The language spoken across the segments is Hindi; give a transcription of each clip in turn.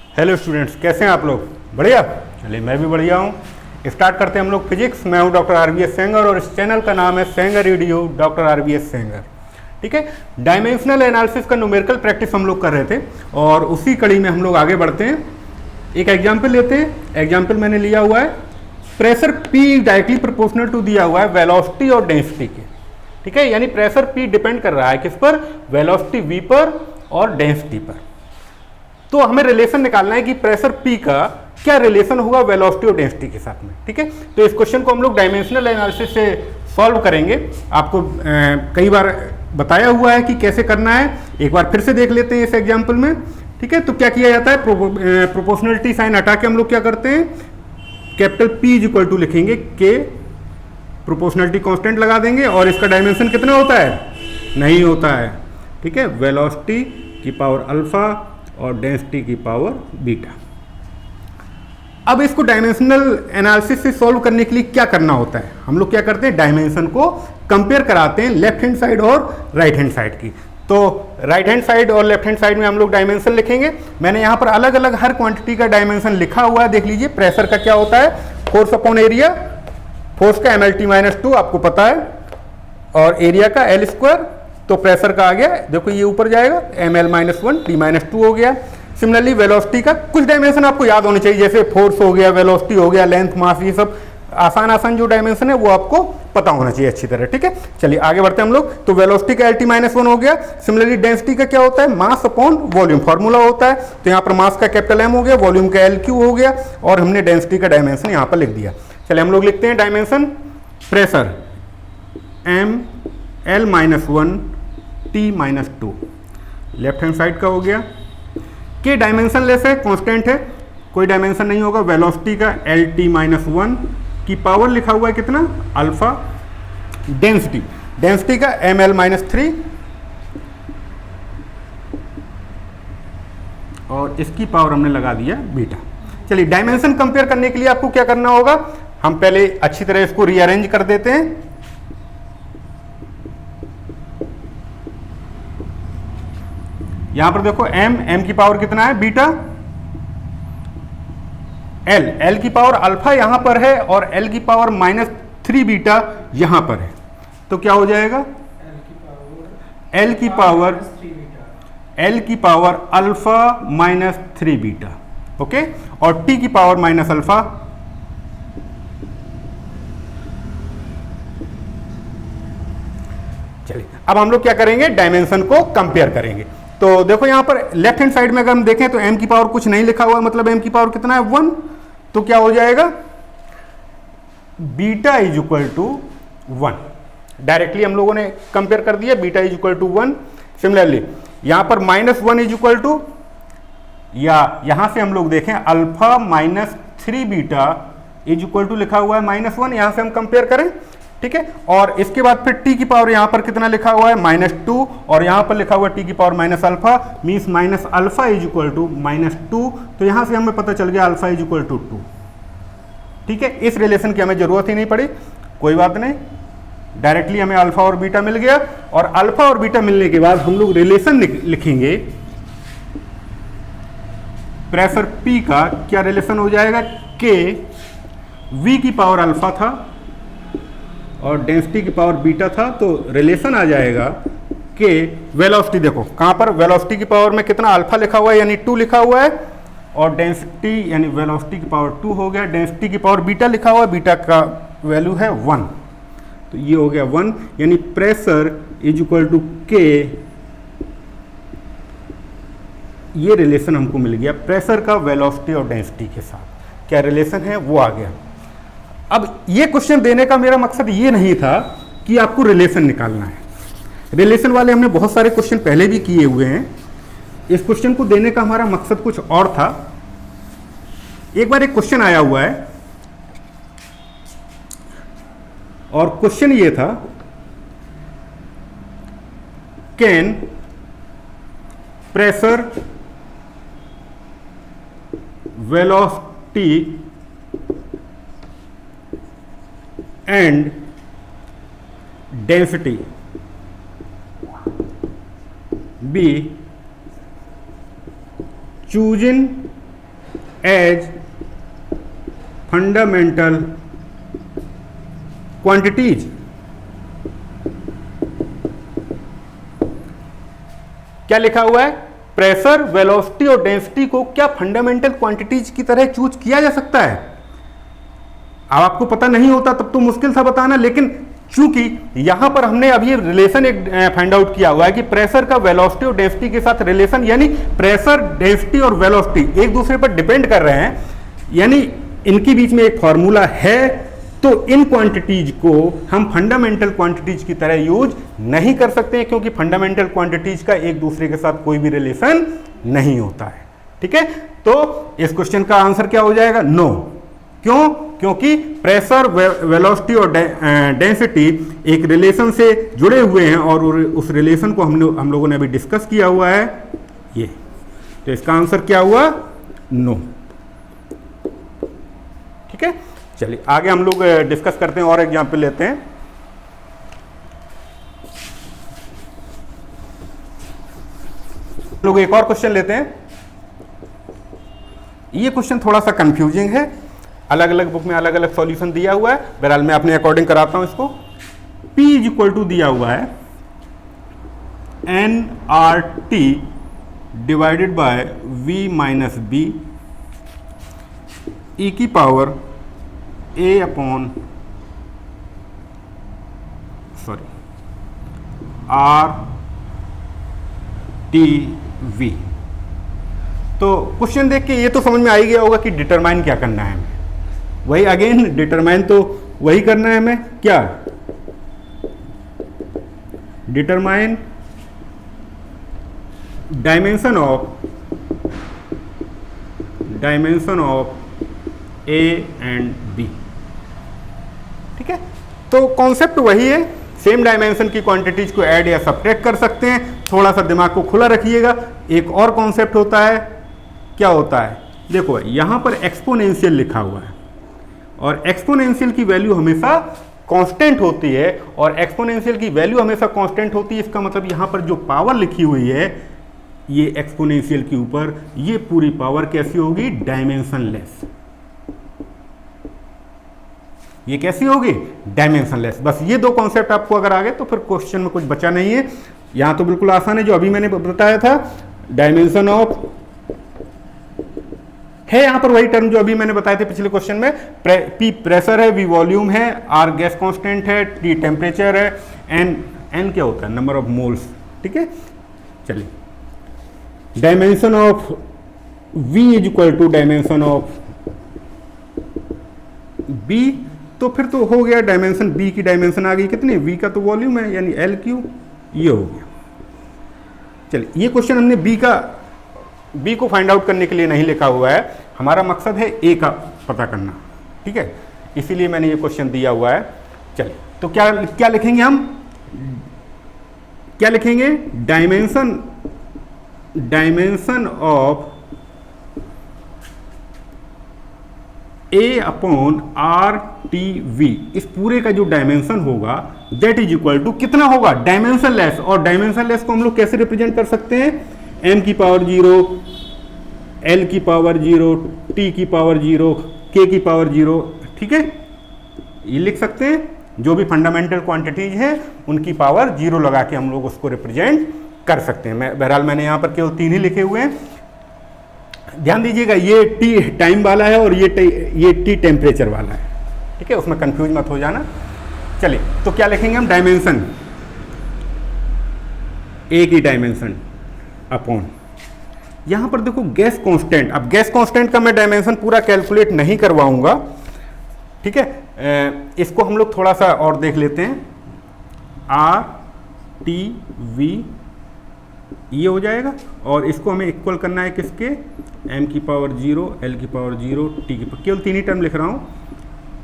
हेलो स्टूडेंट्स, कैसे हैं आप लोग? बढ़िया। चलिए मैं भी बढ़िया हूँ। स्टार्ट करते हैं हम लोग फिजिक्स। मैं हूँ डॉक्टर RVS सेंगर और इस चैनल का नाम है Sengar EDU doctor RVS Sengar. ठीक है, डायमेंशनल एनालिसिस का न्यूमेरिकल प्रैक्टिस हम लोग कर रहे थे और उसी कड़ी में हम लोग आगे बढ़ते हैं। एक एग्जाम्पल लेते हैं। एग्जाम्पल मैंने लिया हुआ है pressure P directly proportional to दिया हुआ है वेलोसिटी और डेंसिटी के। ठीक है, यानी प्रेशर P डिपेंड कर रहा है किस पर? वेलोसिटी V पर और डेंसिटी पर। तो हमें रिलेशन निकालना है कि प्रेशर P का क्या रिलेशन होगा वेलोसिटी और डेंसिटी के साथ में। ठीक है, तो इस क्वेश्चन को हम लोग डायमेंशनल एनालिसिस से सॉल्व करेंगे। आपको कई बार बताया हुआ है कि कैसे करना है, एक बार फिर से देख लेते हैं इस एग्जाम्पल में। ठीक है, तो क्या किया जाता है, प्रोपोर्शनलिटी साइन हटा के हम लोग क्या करते हैं, capital P is equal to लिखेंगे के, प्रोपोर्शनलिटी कांस्टेंट लगा देंगे और इसका डायमेंशन कितना होता है? नहीं होता है। ठीक है, वेलोसिटी की पावर अल्फा और डेंसिटी की पावर बीटा। अब इसको डायमेंशनल एनालिसिस से सॉल्व करने के लिए क्या करना होता है? हम लोग क्या करते हैं, डायमेंशन को कंपेयर कराते हैं लेफ्ट हैंड साइड और राइट हैंड साइड की। तो राइट हैंड साइड और लेफ्ट हैंड साइड में हम लोग डायमेंशन लिखेंगे। मैंने यहाँ पर अलग अलग हर क्वांटिटी का डायमेंशन लिखा हुआ है। देख लीजिए, प्रेशर का क्या होता है, फोर्स अपॉन एरिया, फोर्स का mLT-2 आपको पता है, और एरिया का L स्क्वायर। तो प्रेशर का आ गया, देखो ये ऊपर जाएगा, ml-1 T-2 हो गया। सिमिलरली वेलोसिटी का कुछ डायमेंशन आपको याद होने चाहिए, जैसे फोर्स हो गया, वेलोसिटी हो गया, लेंथ, मास, ये सब आसान जो डायमेंशन है वो आपको पता होना चाहिए अच्छी तरह। ठीक है, चलिए आगे बढ़ते हैं हम लोग। तो वेलोसिटी का LT-1 हो गया। सिमिलरली डेंसिटी का क्या होता है, मास अपॉन वॉल्यूम, फॉर्मूला होता है। तो यहाँ पर मास का कैपिटल M हो गया, वॉल्यूम का LQ हो गया, और हमने डेंसिटी का डायमेंशन यहाँ पर लिख दिया। चलिए हम लोग लिखते हैं dimension pressure ml-1 T-2, left hand side का हो गया। के डायमेंशन लेस है, कांस्टेंट है, कोई डायमेंशन नहीं होगा। वेलोसिटी का LT-1 की पावर लिखा हुआ है कितना, अल्फा। डेंसिटी का ml-3 और इसकी पावर हमने लगा दिया बीटा। चलिए डायमेंशन कंपेयर करने के लिए आपको क्या करना होगा, हम पहले अच्छी तरह इसको रीअरेंज कर देते हैं। यहां पर देखो m की पावर कितना है, बीटा। L की पावर अल्फा यहां पर है और L की पावर -3 बीटा यहां पर है। तो क्या हो जाएगा, L की पावर अल्फा -3 बीटा, ओके, और T की पावर माइनस अल्फा। चलिए अब हम लोग क्या करेंगे, डायमेंशन को कंपेयर करेंगे। तो देखो यहां पर लेफ्ट हैंड साइड में अगर हम देखें तो m की पावर कुछ नहीं लिखा हुआ है, मतलब m की पावर कितना है, 1। तो क्या हो जाएगा, beta is equal to 1। Directly हम लोगों ने कंपेयर कर दिया, beta is equal to 1। Similarly यहां पर -1 इज इक्वल टू, या यहां से हम लोग देखें alpha -3 beta is equal to लिखा हुआ है -1, यहां से हम कंपेयर करें। ठीक है, और इसके बाद फिर t की पावर यहां पर कितना लिखा हुआ है, -2, और यहां पर लिखा हुआ है t की power minus alpha, means minus alpha is equal to -2। तो यहां से हमें पता चल गया अल्फा इज इक्वल टू 2। ठीक है, इस रिलेशन की हमें जरूरत ही नहीं पड़ी, कोई बात नहीं, डायरेक्टली हमें अल्फा और बीटा मिल गया। और अल्फा और बीटा मिलने के बाद हम लोग रिलेशन लिखेंगे, प्रेशर P का क्या रिलेशन हो जाएगा, के V की पावर अल्फा था और डेंसिटी की पावर बीटा था। तो रिलेशन आ जाएगा कि वेलोसिटी, देखो कहां पर, वेलोसिटी की पावर में कितना, अल्फा लिखा हुआ है यानी 2 लिखा हुआ है, और डेंसिटी यानी वेलोसिटी की पावर 2 हो गया। डेंसिटी की पावर बीटा लिखा हुआ है, बीटा का वैल्यू है 1, तो ये हो गया 1, यानी प्रेशर इज इक्वल टू के। ये रिलेशन हमको मिल गया प्रेशर का वेलोसिटी और डेंसिटी के साथ, क्या रिलेशन है वो आ गया। अब ये क्वेश्चन देने का मेरा मकसद ये नहीं था कि आपको रिलेशन निकालना है, रिलेशन वाले हमने बहुत सारे क्वेश्चन पहले भी किए हुए हैं। इस क्वेश्चन को देने का हमारा मकसद कुछ और था। एक बार एक क्वेश्चन आया हुआ है और क्वेश्चन ये था, can pressure velocity and density be chosen as fundamental quantities. क्या लिखा हुआ है? प्रेशर, वेलोसिटी और डेंसिटी को क्या फंडामेंटल क्वांटिटीज की तरह चूज किया जा सकता है? अब आपको पता नहीं होता तब तो मुश्किल था बताना, लेकिन चूंकि यहां पर हमने अभी रिलेशन एक फाइंड आउट किया हुआ है कि प्रेशर का वेलोसिटी और डेंसिटी के साथ रिलेशन, यानी प्रेशर, डेंसिटी और वेलोसिटी एक दूसरे पर डिपेंड कर रहे हैं, यानी इनके बीच में एक फॉर्मूला है, तो इन क्वांटिटीज को हम फंडामेंटल क्वांटिटीज की तरह यूज नहीं कर सकते हैं, क्योंकि फंडामेंटल क्वांटिटीज का एक दूसरे के साथ कोई भी रिलेशन नहीं होता है। ठीक है, तो इस क्वेश्चन का आंसर क्या हो जाएगा? नो। क्यों? क्योंकि प्रेशर, वेलोसिटी और डेंसिटी एक रिलेशन से जुड़े हुए हैं और उस रिलेशन को हम लोगों ने अभी डिस्कस किया हुआ है ये, तो इसका आंसर क्या हुआ? नो। ठीक है, चलिए आगे हम लोग डिस्कस करते हैं और एग्जाम्पल लेते हैं। लोग एक और क्वेश्चन लेते हैं। ये क्वेश्चन थोड़ा सा कंफ्यूजिंग है, अलग अलग बुक में अलग अलग सॉल्यूशन दिया हुआ है, बहरहाल मैं अपने अकॉर्डिंग कराता हूं इसको। P इज इक्वल टू दिया हुआ है nRT divided by V minus B E की power A upon R T V। तो क्वेश्चन देख के ये तो समझ में आ ही गया होगा कि डिटरमाइन क्या करना है हमें। वही अगेन डिटरमाइन तो वही करना है हमें, क्या? Determine dimension of A and B. ठीक है, तो कॉन्सेप्ट वही है, सेम डायमेंशन की क्वांटिटीज को ऐड या सब्ट्रैक्ट कर सकते हैं। थोड़ा सा दिमाग को खुला रखिएगा। एक और कॉन्सेप्ट होता है, क्या होता है? देखो यहां पर एक्सपोनेंशियल लिखा हुआ है और एक्सपोनेंशियल की वैल्यू हमेशा कांस्टेंट होती है, और एक्सपोनेंशियल की वैल्यू हमेशा कांस्टेंट होती है। इसका मतलब यहां पर जो पावर लिखी हुई है ये एक्सपोनेंशियल के ऊपर, ये पूरी पावर कैसी होगी? डायमेंशनलेस। ये कैसी होगी? डायमेंशनलेस। बस ये दो कॉन्सेप्ट आपको अगर आ गए तो फिर क्वेश्चन में कुछ बचा नहीं है। यहां तो बिल्कुल आसान है, जो अभी मैंने बताया था डायमेंशन ऑफ है, यहां पर वही टर्म जो अभी मैंने बताए थे पिछले क्वेश्चन में। P प्रेशर है, V वॉल्यूम है, R गैस कांस्टेंट है, T टेम्परेचर है, N क्या होता है? Number of moles. ठीक है, चलिए dimension of V is equal to dimension of B, तो फिर तो हो गया डायमेंशन B की डायमेंशन आ गई कितनी? V का तो वॉल्यूम है, यानी L3, ये हो गया। चलिए ये क्वेश्चन हमने बी को फाइंड आउट करने के लिए नहीं लिखा हुआ है, हमारा मकसद है ए का पता करना। ठीक है, इसीलिए मैंने ये क्वेश्चन दिया हुआ है। चलिए तो क्या लिखेंगे हम? क्या लिखेंगे? Dimension of A upon R T V, इस पूरे का जो डायमेंशन होगा दैट इज इक्वल टू कितना होगा? Dimension less. और डायमेंशन लेस को हम लोग कैसे रिप्रेजेंट कर सकते हैं? m की पावर 0, l की पावर 0, t की पावर 0, k की पावर 0। ठीक है, ये लिख सकते हैं। जो भी फंडामेंटल क्वांटिटीज है उनकी पावर 0 लगा के हम लोग उसको रिप्रेजेंट कर सकते हैं। बहरहाल मैंने यहाँ पर केवल 3 ही लिखे हुए हैं। ध्यान दीजिएगा ये t टाइम वाला है और ये t टेम्परेचर वाला है। ठीक है, उसमें कंफ्यूज मत हो जाना। चलिए तो क्या लिखेंगे हम? डायमेंशन, a की डायमेंशन अपॉन, यहां पर देखो गैस कांस्टेंट। अब गैस कांस्टेंट का मैं डायमेंशन पूरा कैलकुलेट नहीं करवाऊंगा। ठीक है, इसको हम लोग थोड़ा सा और देख लेते हैं। आर टी वी ये हो जाएगा, और इसको हमें इक्वल करना है किसके? m की पावर 0, l की पावर 0, t की पावर, केवल 3 ही टर्म लिख रहा हूं।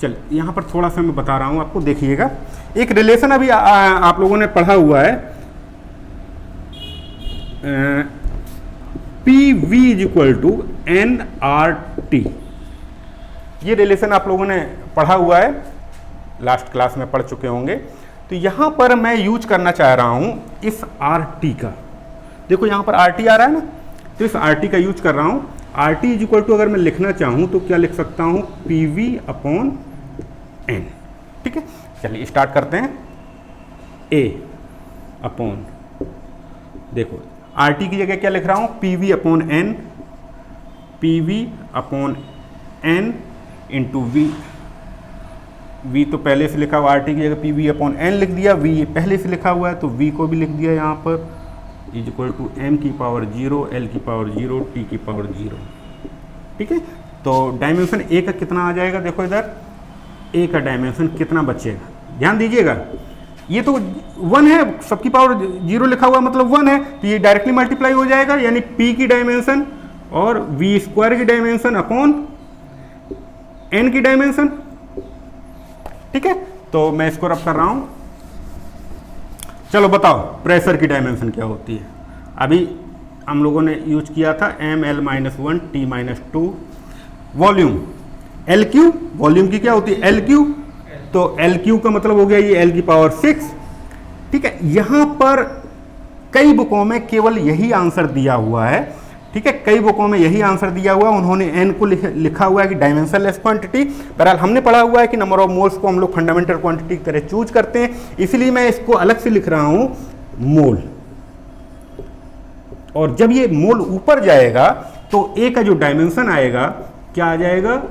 चल यहाँ पर थोड़ा सा मैं बता रहा हूं आपको, देखिएगा। एक रिलेशन अभी आप लोगों ने पढ़ा हुआ है, P V is equal to N R T. ये रिलेशन आप लोगों ने पढ़ा हुआ है, लास्ट क्लास में पढ़ चुके होंगे। तो यहां पर मैं यूज करना चाह रहा हूं इस आर टी का। देखो यहां पर आर टी आ रहा है ना, तो इस आर टी का यूज कर रहा हूं। R T is equal to अगर मैं लिखना चाहूँ तो क्या लिख सकता हूँ, पी वी अपॉन एन। ठीक है, चलिए स्टार्ट करते हैं। ए अपॉन, देखो आर टी की जगह क्या लिख रहा हूँ, P V upon N, P V upon N into V. V तो पहले से लिखा हुआ, आर टी की जगह पी वी अपॉन एन लिख दिया, वी पहले से लिखा हुआ है तो वी को भी लिख दिया यहाँ पर, इज इक्वल टू एम की पावर 0, एल की पावर 0, टी की पावर 0। ठीक है, तो डायमेंशन ए का कितना आ जाएगा, देखो इधर ए का डायमेंशन कितना बचेगा, ध्यान दीजिएगा। ये तो 1 है, सबकी पावर 0 लिखा हुआ मतलब 1 है, तो ये डायरेक्टली मल्टीप्लाई हो जाएगा, यानी पी की डायमेंशन और वी स्क्वायर की डायमेंशन अपॉन एन की डायमेंशन। ठीक है, तो मैं इसको रब कर रहा हूं। चलो बताओ प्रेशर की डायमेंशन क्या होती है। अभी हम लोगों ने यूज किया था M L minus 1 T minus 2। Volume L cube, volume की क्या होती है, एल क्यू, तो एल क्यू का मतलब हो गया ये एल की पावर 6। ठीक है, यहां पर कई बुकों में केवल यही आंसर दिया हुआ है। ठीक है, कई बुकों में यही आंसर दिया हुआ है, उन्होंने एन को लिखा हुआ है कि डायमेंशनलेस क्वांटिटी। बहरहाल हमने पढ़ा हुआ है कि नंबर ऑफ मोल्स को हम लोग फंडामेंटल क्वांटिटी की तरह चूज करते हैं, इसलिए मैं इसको अलग से लिख रहा हूं मोल। और जब ये मोल ऊपर जाएगा तो ए का जो डायमेंशन आएगा क्या आ जाएगा,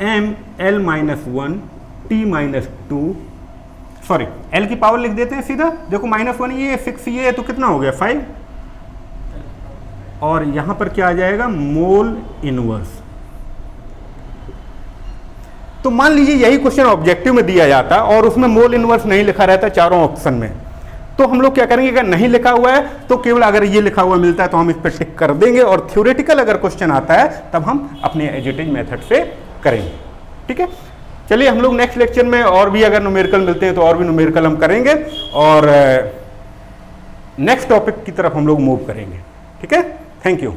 M L minus 1 T minus 2, sorry L की पावर लिख देते हैं सीधा, देखो -1 ये 6 ये है तो कितना हो गया 5, और यहां पर क्या आ जाएगा मोल इनवर्स। तो मान लीजिए यही क्वेश्चन ऑब्जेक्टिव में दिया जाता और उसमें मोल इनवर्स नहीं लिखा रहता चारों ऑप्शन में, तो हम लोग क्या करेंगे, अगर नहीं लिखा हुआ है तो केवल अगर ये लिखा हुआ मिलता है तो हम इस पर टिक कर देंगे, और थ्योरेटिकल अगर क्वेश्चन आता है तब हम अपने एज इट इज मेथड से करेंगे। ठीक है, चलिए हम लोग नेक्स्ट लेक्चर में और भी अगर न्यूमेरिकल मिलते हैं तो और भी न्यूमेरिकल हम करेंगे, और नेक्स्ट टॉपिक की तरफ हम लोग मूव करेंगे। ठीक है, थैंक यू।